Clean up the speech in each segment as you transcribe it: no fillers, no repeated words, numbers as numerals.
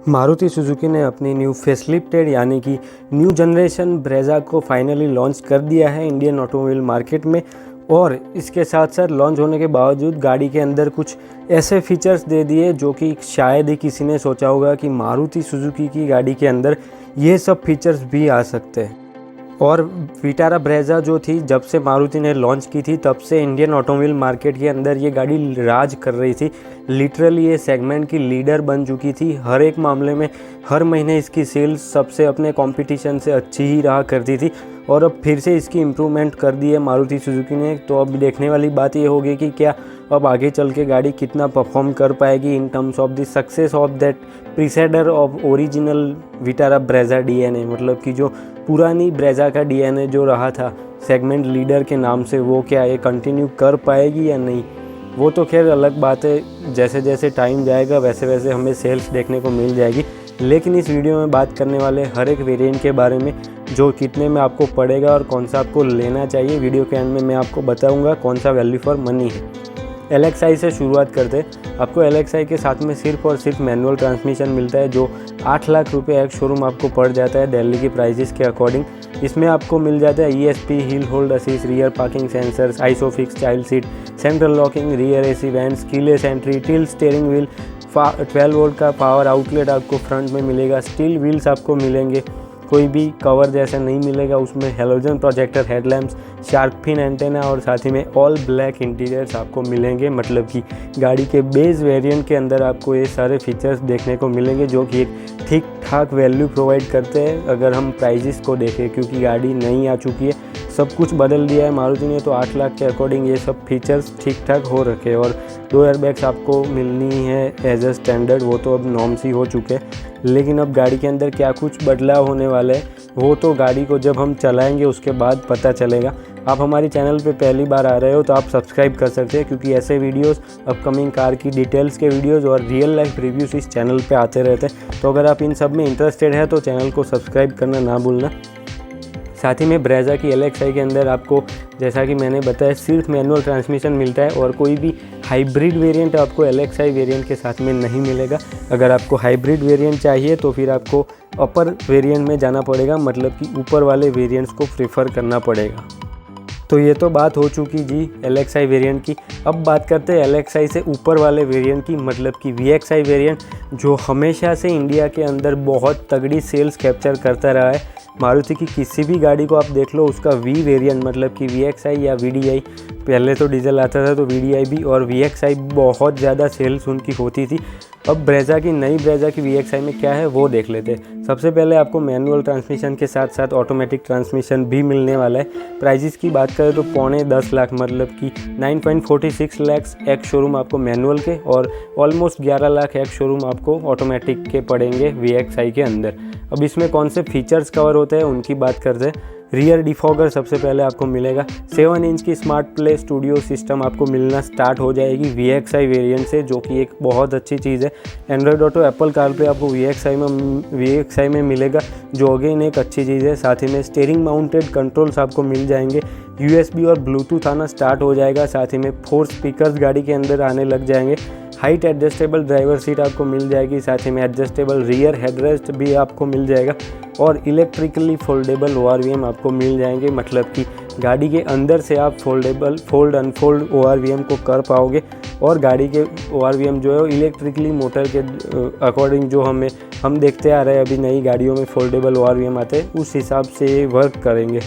Maruti Suzuki ने अपनी new facelifted यानी कि न्यू जनरेशन ब्रेज़ा को फाइनली लॉन्च कर दिया है इंडियन ऑटोमोबाइल मार्केट में। और इसके साथ साथ लॉन्च होने के बावजूद गाड़ी के अंदर कुछ ऐसे फीचर्स दे दिए जो कि शायद ही किसी ने सोचा होगा कि मारुति सुजुकी की गाड़ी के अंदर ये सब फीचर्स भी आ सकते हैं। और विटारा ब्रेज़ा जो थी, जब से मारुति ने लॉन्च की थी तब से इंडियन ऑटोमोबाइल मार्केट के अंदर ये गाड़ी राज कर रही थी। लिटरली ये सेगमेंट की लीडर बन चुकी थी। हर एक मामले में हर महीने इसकी सेल्स सबसे अपने कंपटीशन से अच्छी ही रहा करती थी। और अब फिर से इसकी इम्प्रूवमेंट कर दी है मारुति सुजुकी ने। तो अब देखने वाली बात ये होगी कि क्या अब आगे चल के गाड़ी कितना परफॉर्म कर पाएगी in terms of the success of that preceder of original Vitara Brezza DNA. मतलब कि जो पुरानी ब्रेज़ा का डीएनए जो रहा था सेगमेंट लीडर के नाम से, वो क्या ये कंटिन्यू कर पाएगी या नहीं, वो तो खैर अलग बात है। जैसे जैसे टाइम जाएगा वैसे वैसे हमें सेल्स देखने को मिल जाएगी। लेकिन इस वीडियो में बात करने वाले हर एक वेरिएंट के बारे में, जो कितने में आपको पड़ेगा और कौन सा आपको लेना चाहिए। वीडियो के एंड में मैं आपको बताऊंगा कौन सा वैल्यू फॉर मनी है। LXi से शुरुआत करते हैं। आपको LXi के साथ में सिर्फ और सिर्फ मैनुअल ट्रांसमिशन मिलता है, जो 8 लाख रुपये एक शोरूम आपको पड़ जाता है दिल्ली की प्राइजेस के अकॉर्डिंग। इसमें आपको मिल जाता है ESP, hill hold assist, rear parking sensors, isofix child seat, central locking, rear AC vents, keyless entry, tilt steering wheel, 12 volt का पावर आउटलेट आपको फ्रंट में मिलेगा। स्टील व्हील्स आपको मिलेंगे, कोई भी कवर जैसा नहीं मिलेगा उसमें। Halogen projector headlamps, shark fin antenna और साथ ही में ऑल ब्लैक इंटीरियर्स आपको मिलेंगे। मतलब कि गाड़ी के बेस वेरिएंट के अंदर आपको ये सारे फीचर्स देखने को मिलेंगे, जो कि एक ठीक ठाक वैल्यू प्रोवाइड करते हैं अगर हम प्राइजेस को देखें, क्योंकि गाड़ी नई आ चुकी है। सब कुछ बदल दिया है मारुति ने, तो 8 लाख के अकॉर्डिंग ये सब फीचर्स ठीक ठाक हो रखे। और 2 एयरबैग्स आपको मिलनी है एज अ स्टैंडर्ड, वो तो अब नॉर्म्स ही हो चुके हैं। लेकिन अब गाड़ी के अंदर क्या कुछ बदलाव होने वाले हैं वो तो गाड़ी को जब हम चलाएंगे उसके बाद पता चलेगा। आप हमारी चैनल पे पहली बार आ रहे हो तो आप सब्सक्राइब कर सकते हैं, क्योंकि ऐसे वीडियोस, अपकमिंग कार की डिटेल्स के वीडियोस और रियल लाइफ रिव्यूज इस चैनल पे आते रहते हैं। तो अगर आप इन सब में इंटरेस्टेड है तो चैनल को सब्सक्राइब करना ना भूलना। साथ ही में ब्रेज़ा की LXi के अंदर आपको, जैसा कि मैंने बताया, सिर्फ मैनुअल ट्रांसमिशन मिलता है और कोई भी हाइब्रिड वेरिएंट आपको LXi वेरिएंट के साथ में नहीं मिलेगा। अगर आपको हाइब्रिड वेरिएंट चाहिए तो फिर आपको अपर वेरिएंट में जाना पड़ेगा, मतलब कि ऊपर वाले वेरिएंट्स को प्रेफर करना पड़ेगा। तो ये तो बात हो चुकी जी LXi वेरिएंट की। अब बात करते हैं LXi से ऊपर वाले वेरिएंट की, मतलब कि VXi वेरिएंट, जो हमेशा से इंडिया के अंदर बहुत तगड़ी सेल्स कैप्चर करता रहा है। मारुति की किसी भी गाड़ी को आप देख लो, उसका V वेरिएंट मतलब कि VXi या VDI, पहले तो डीजल आता था तो VDI भी, और VXi बहुत ज़्यादा सेल्स उनकी होती थी। अब ब्रेज़ा की नई ब्रेज़ा की VXi में क्या है वो देख लेते हैं। सबसे पहले आपको मैनुअल ट्रांसमिशन के साथ साथ ऑटोमेटिक ट्रांसमिशन भी मिलने वाला है। प्राइजेस की बात करें तो 9.5 लाख, मतलब कि 9.46 लाख एक शोरूम आपको मैनुअल के, और ऑलमोस्ट 11 लाख एक शोरूम आपको ऑटोमेटिक के पड़ेंगे VXi के अंदर। अब इसमें कौन से फीचर्स कवर होते हैं उनकी बात करते हैं। रियर डिफॉगर सबसे पहले आपको मिलेगा। 7 इंच की स्मार्ट प्ले स्टूडियो सिस्टम आपको मिलना स्टार्ट हो जाएगी VXi वेरिएंट से, जो कि एक बहुत अच्छी चीज़ है। एंड्रॉयड ऑटो, एप्पल कारप्ले आपको VXi में मिलेगा, जो अगेन एक अच्छी चीज़ है। साथ ही में स्टीयरिंग माउंटेड कंट्रोल्स आपको मिल जाएंगे। USB और ब्लूटूथ आना स्टार्ट हो जाएगा। साथ ही में 4 स्पीकर्स गाड़ी के अंदर आने लग जाएंगे। हाइट एडजस्टेबल ड्राइवर सीट आपको मिल जाएगी। साथ ही में एडजस्टेबल रियर हेडरेस्ट भी आपको मिल जाएगा, और इलेक्ट्रिकली फोल्डेबल ORVM आपको मिल जाएंगे। मतलब कि गाड़ी के अंदर से आप फोल्ड अनफोल्ड ORVM को कर पाओगे, और गाड़ी के ORVM जो है इलेक्ट्रिकली मोटर के अकॉर्डिंग, जो हम देखते आ रहे हैं अभी नई गाड़ियों में फोल्डेबल ORVM आते हैं, उस हिसाब से ये वर्क करेंगे।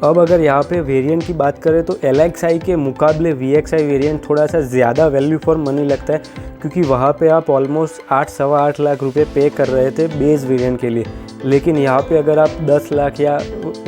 अब अगर यहाँ पे वेरिएंट की बात करें तो LXi के मुकाबले VXi वेरिएंट थोड़ा सा ज़्यादा वैल्यू फॉर मनी लगता है, क्योंकि वहाँ पे आप ऑलमोस्ट 8-8.25 लाख रुपए पे कर रहे थे बेस वेरिएंट के लिए। लेकिन यहाँ पे अगर आप 10 लाख या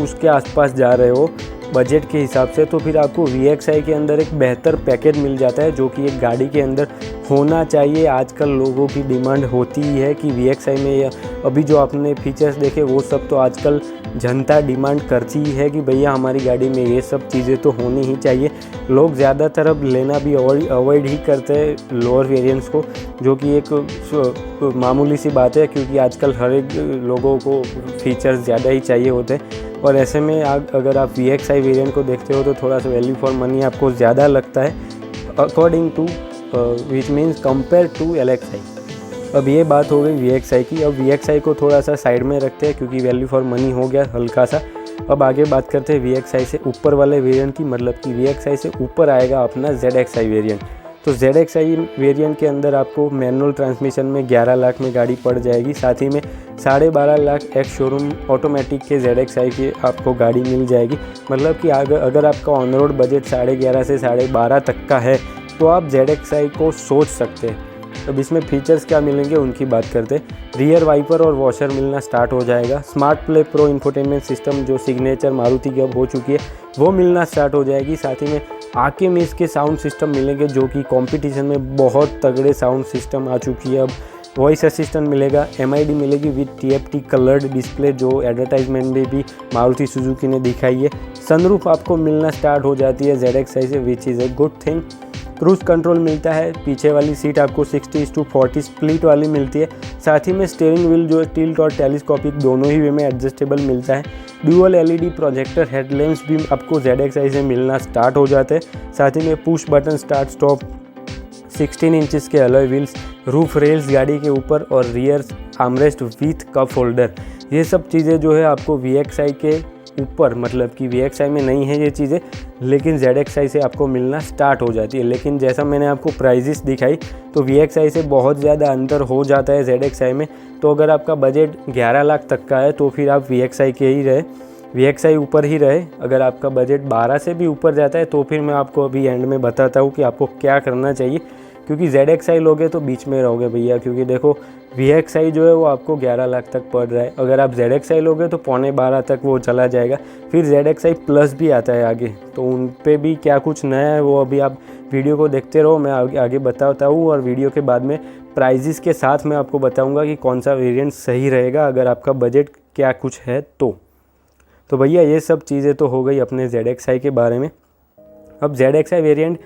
उसके आसपास जा रहे हो बजट के हिसाब से, तो फिर आपको VXi के अंदर एक बेहतर पैकेज मिल जाता है, जो कि एक गाड़ी के अंदर होना चाहिए। आजकल लोगों की डिमांड होती ही है कि VXi में, या अभी जो आपने फीचर्स देखे वो सब तो आजकल जनता डिमांड करती ही है कि भैया हमारी गाड़ी में ये सब चीज़ें तो होनी ही चाहिए। लोग ज़्यादातर अब लेना भी अवॉइड ही करते हैं लोअर वेरिएंट्स को, जो कि एक मामूली सी बात है, क्योंकि आजकल हर एक लोगों को फीचर्स ज़्यादा ही चाहिए होते हैं। और ऐसे में अगर आप VXi वेरिएंट को देखते हो तो थोड़ा सा वैल्यू फॉर मनी आपको ज़्यादा लगता है, according to which means compare to LXi। अब ये बात हो गई VXI की। अब VXI को थोड़ा सा साइड में रखते हैं क्योंकि वैल्यू फॉर मनी हो गया हल्का सा। अब आगे बात करते हैं VXI से ऊपर वाले वेरिएंट की, मतलब कि VXI से ऊपर आएगा अपना ZXI वेरिएंट। तो ZXI वेरिएंट के अंदर आपको मैनुअल ट्रांसमिशन में 11 लाख में गाड़ी पड़ जाएगी। साथ ही में 12.5 लाख एक्स शोरूम ऑटोमेटिक के ZXI की आपको गाड़ी मिल जाएगी। मतलब कि अगर आपका ऑन रोड बजट 11.5 से 12.5 तक का है तो आप ZXI को सोच सकते हैं। अब इसमें फीचर्स क्या मिलेंगे उनकी बात करते हैं। रियर वाइपर और वॉशर मिलना स्टार्ट हो जाएगा। Smart play pro infotainment system जो सिग्नेचर मारुति की अब हो चुकी है वो मिलना स्टार्ट हो जाएगी। साथ ही में AKMIS के साउंड सिस्टम मिलेंगे जो कि कंपटीशन में बहुत तगड़े साउंड सिस्टम आ चुकी है। अब वॉइस असिस्टेंट मिलेगा। MID मिलेगी विद TFT कलर्ड डिस्प्ले जो एडवर्टाइजमेंट में भी मारुति सुजुकी ने दिखाई है। सनरूफ आपको मिलना स्टार्ट हो जाती है ZXI से, which is a good thing. Cruise control मिलता है। पीछे वाली सीट आपको 60:40 स्प्लिट वाली मिलती है। साथ ही में स्टीयरिंग व्हील जो टिल्ट और टेलीस्कोपिक दोनों ही वे में एडजस्टेबल मिलता है। ड्यूअल LED प्रोजेक्टर हेडलैम्प्स भी आपको ZXI से मिलना स्टार्ट हो जाते हैं। साथ ही में push button start stop, 16 inches के अलॉय व्हील्स, रूफ रेल्स गाड़ी के ऊपर और rear armrest with cup holder, ये सब चीज़ें जो है आपको VXI के ऊपर, मतलब कि VXI में नहीं है ये चीज़ें, लेकिन ZXI से आपको मिलना स्टार्ट हो जाती है। लेकिन जैसा मैंने आपको प्राइजेस दिखाई तो VXI से बहुत ज़्यादा अंतर हो जाता है ZXI में। तो अगर आपका बजट 11 लाख तक का है तो फिर आप VXI के ही रहे, VXI ऊपर ही रहे। अगर आपका बजट 12 से भी ऊपर जाता है तो फिर मैं आपको अभी एंड में बताता हूँ कि आपको क्या करना चाहिए, क्योंकि ZXI लोगे तो बीच में रहोगे भैया। क्योंकि देखो VXI जो है वो आपको 11 लाख तक पड़ रहा है, अगर आप ZXI लोगे तो 11.25 तक वो चला जाएगा। फिर ZXI प्लस भी आता है आगे, तो उन पे भी क्या कुछ नया है वो अभी आप वीडियो को देखते रहो, मैं आगे बताता हूँ। और वीडियो के बाद में प्राइजेस के साथ मैं आपको बताऊँगा कि कौन सा वेरिएंट सही रहेगा अगर आपका बजट क्या कुछ है तो भैया ये सब चीज़ें तो हो गई अपने ZXI के बारे में। अब ZXI वेरिएंट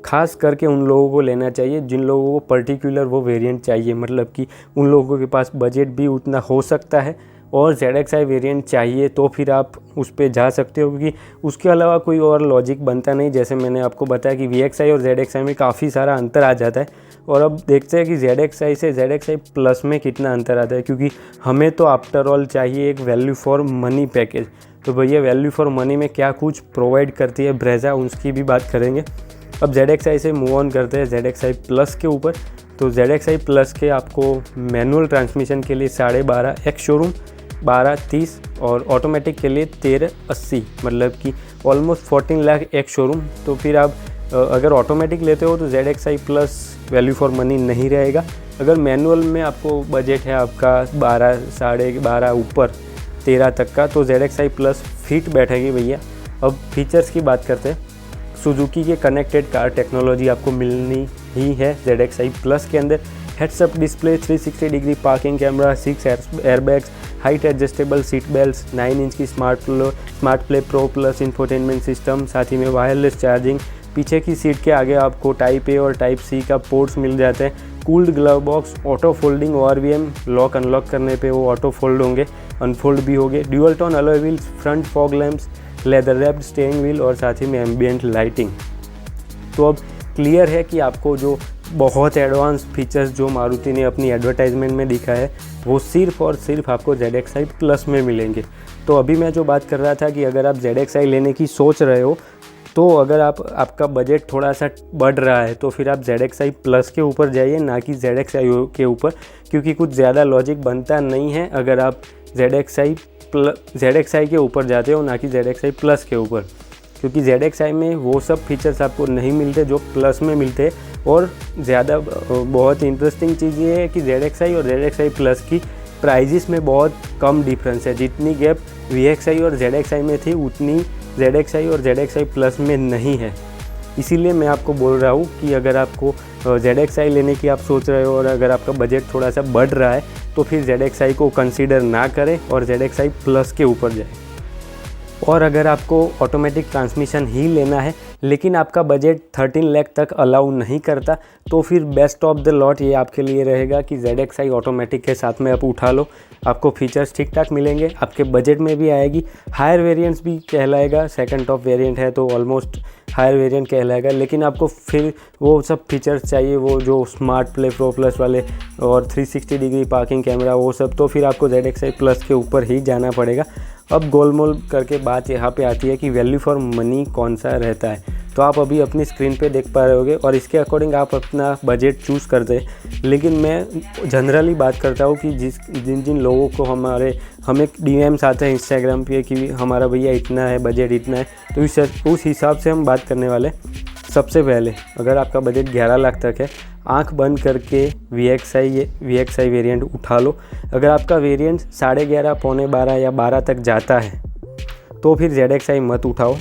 खास करके उन लोगों को लेना चाहिए जिन लोगों को पर्टिकुलर वो वेरिएंट चाहिए, मतलब कि उन लोगों के पास बजट भी उतना हो सकता है और ZXI वेरिएंट चाहिए तो फिर आप उस पर जा सकते हो, क्योंकि उसके अलावा कोई और लॉजिक बनता नहीं। जैसे मैंने आपको बताया कि VXI और ZXI में काफ़ी सारा अंतर आ जाता है। और अब देखते हैं कि ZXI से ZXI प्लस में कितना अंतर आता है, क्योंकि हमें तो आफ्टर ऑल चाहिए एक वैल्यू फॉर मनी पैकेज। तो भैया वैल्यू फॉर मनी में क्या कुछ प्रोवाइड करती है ब्रेजा, उसकी भी बात करेंगे। अब ZXI से मूव ऑन करते हैं ZXI प्लस के ऊपर। तो ZXI प्लस के आपको मैनुअल ट्रांसमिशन के लिए 12.5 एक्स शोरूम 1230 और ऑटोमेटिक के लिए 1380, मतलब कि ऑलमोस्ट 14 लाख एक्स शोरूम। तो फिर आप अगर ऑटोमेटिक लेते हो तो ZXI plus value for money नहीं रहेगा। अगर मैनुअल में आपको बजट है आपका 12 12.5 ऊपर 13 तक का तो ZXI प्लस फिट बैठेगी भैया। अब फीचर्स की बात करते हैं। सुजुकी के कनेक्टेड कार टेक्नोलॉजी आपको मिलनी ही है ZXI प्लस के अंदर। Heads up display, 360 degree parking camera, 6 airbags, height adjustable seat belts, 9 inch की smart play pro plus infotainment system, साथ ही में वायरलेस चार्जिंग। पीछे की सीट के आगे आपको टाइप A और टाइप C का पोर्ट्स मिल जाते हैं। Cooled glove box, auto folding ORVM, lock unlock करने पे वो ऑटो फोल्ड होंगे, अनफोल्ड भी होंगे। Dual tone alloy wheels, front fog lamps, leather wrapped steering wheel और साथ ही में एम्बियंट लाइटिंग। तो अब क्लियर है कि आपको जो बहुत एडवांस फीचर्स जो मारुति ने अपनी एडवर्टाइजमेंट में दिखा है वो सिर्फ और सिर्फ आपको ZXI प्लस में मिलेंगे। तो अभी मैं जो बात कर रहा था कि अगर आप ZXI लेने की सोच रहे हो तो अगर आपका बजट थोड़ा सा बढ़ रहा है तो फिर आप ZXI प्लस के ऊपर जाइए, ना कि ZXI के ऊपर, क्योंकि कुछ ज़्यादा लॉजिक बनता नहीं है अगर आप ZXI के ऊपर जाते हो, ना कि ZXI प्लस के ऊपर, क्योंकि ZXI में वो सब फीचर्स आपको नहीं मिलते जो प्लस में मिलते हैं। और ज़्यादा बहुत इंटरेस्टिंग चीज़ ये है कि ZXI और ZXI प्लस की प्राइजेस में बहुत कम डिफरेंस है। जितनी गैप VXI और ZXI में थी उतनी ZXI और ZXI प्लस में नहीं है। इसीलिए मैं आपको बोल रहा हूँ कि अगर आपको ZXI लेने की आप सोच रहे हो और अगर आपका बजट थोड़ा सा बढ़ रहा है तो फिर ZXI को कंसीडर ना करें और ZXI प्लस के ऊपर जाए। और अगर आपको ऑटोमेटिक ट्रांसमिशन ही लेना है लेकिन आपका बजट 13 लाख तक अलाउ नहीं करता, तो फिर बेस्ट ऑफ द लॉट ये आपके लिए रहेगा कि ZXi ऑटोमेटिक के साथ में आप उठा लो। आपको फीचर्स ठीक ठाक मिलेंगे, आपके बजट में भी आएगी, हायर वेरिएंट्स भी कहलाएगा, सेकंड टॉप वेरिएंट है तो ऑलमोस्ट हायर वेरिएंट कहलाएगा। लेकिन आपको फिर वो सब फीचर्स चाहिए, वो जो स्मार्ट प्ले प्रो प्लस वाले और 360 डिग्री पार्किंग कैमरा वो सब, तो फिर आपको ZXi प्लस के ऊपर ही जाना पड़ेगा। अब गोलमोल करके बात यहाँ पे आती है कि वैल्यू फॉर मनी कौन सा रहता है। तो आप अभी अपनी स्क्रीन पे देख पा रहे होगे और इसके अकॉर्डिंग आप अपना बजट चूज़ करते हैं। लेकिन मैं जनरली बात करता हूँ कि जिन लोगों को हमें DMs आते हैं इंस्टाग्राम पे कि हमारा भैया इतना है, बजट इतना है, तो उस हिसाब से हम बात करने वाले। सबसे पहले अगर आपका बजट 11 लाख तक है, आंख बंद करके VXi वेरिएंट उठा लो। अगर आपका वेरिएंट 11.5, पौने 12 या 12 तक जाता है तो फिर ZXi मत उठाओ।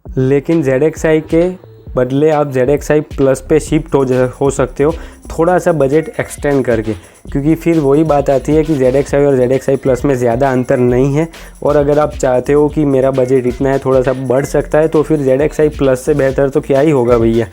लेकिन ZXi के बदले आप ZXi प्लस पे शिफ्ट हो सकते हो, थोड़ा सा बजट एक्सटेंड करके, क्योंकि फिर वही बात आती है कि ZXi और ZXi प्लस में ज़्यादा अंतर नहीं है। और अगर आप चाहते हो कि मेरा बजट इतना है, थोड़ा सा बढ़ सकता है, तो फिर ZXi प्लस से बेहतर तो क्या ही होगा भैया।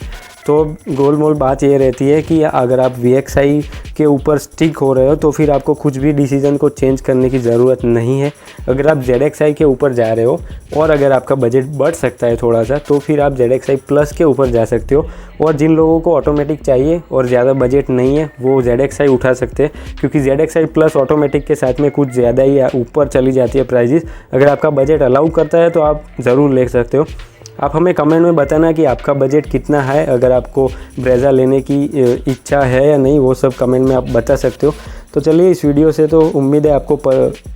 तो गोलमोल बात ये रहती है कि अगर आप VXi के ऊपर स्टिक हो रहे हो तो फिर आपको कुछ भी डिसीज़न को चेंज करने की ज़रूरत नहीं है। अगर आप ZXi के ऊपर जा रहे हो और अगर आपका बजट बढ़ सकता है थोड़ा सा, तो फिर आप ZXi प्लस के ऊपर जा सकते हो। और जिन लोगों को ऑटोमेटिक चाहिए और ज़्यादा बजट नहीं है वो ZXi उठा सकते हैं, क्योंकि ZXi प्लस ऑटोमेटिक के साथ में कुछ ज़्यादा ही ऊपर चली जाती है प्राइजेस। अगर आपका बजट अलाउ करता है तो आप ज़रूर ले सकते हो। आप हमें कमेंट में बताना कि आपका बजट कितना है, अगर आपको ब्रेज़ा लेने की इच्छा है या नहीं, वो सब कमेंट में आप बता सकते हो। तो चलिए, इस वीडियो से तो उम्मीद है आपको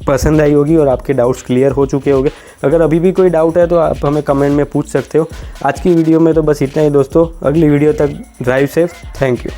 पसंद आई होगी और आपके डाउट्स क्लियर हो चुके होंगे। अगर अभी भी कोई डाउट है तो आप हमें कमेंट में पूछ सकते हो। आज की वीडियो में तो बस इतना ही दोस्तों, अगली वीडियो तक ड्राइव सेफ। Thank you.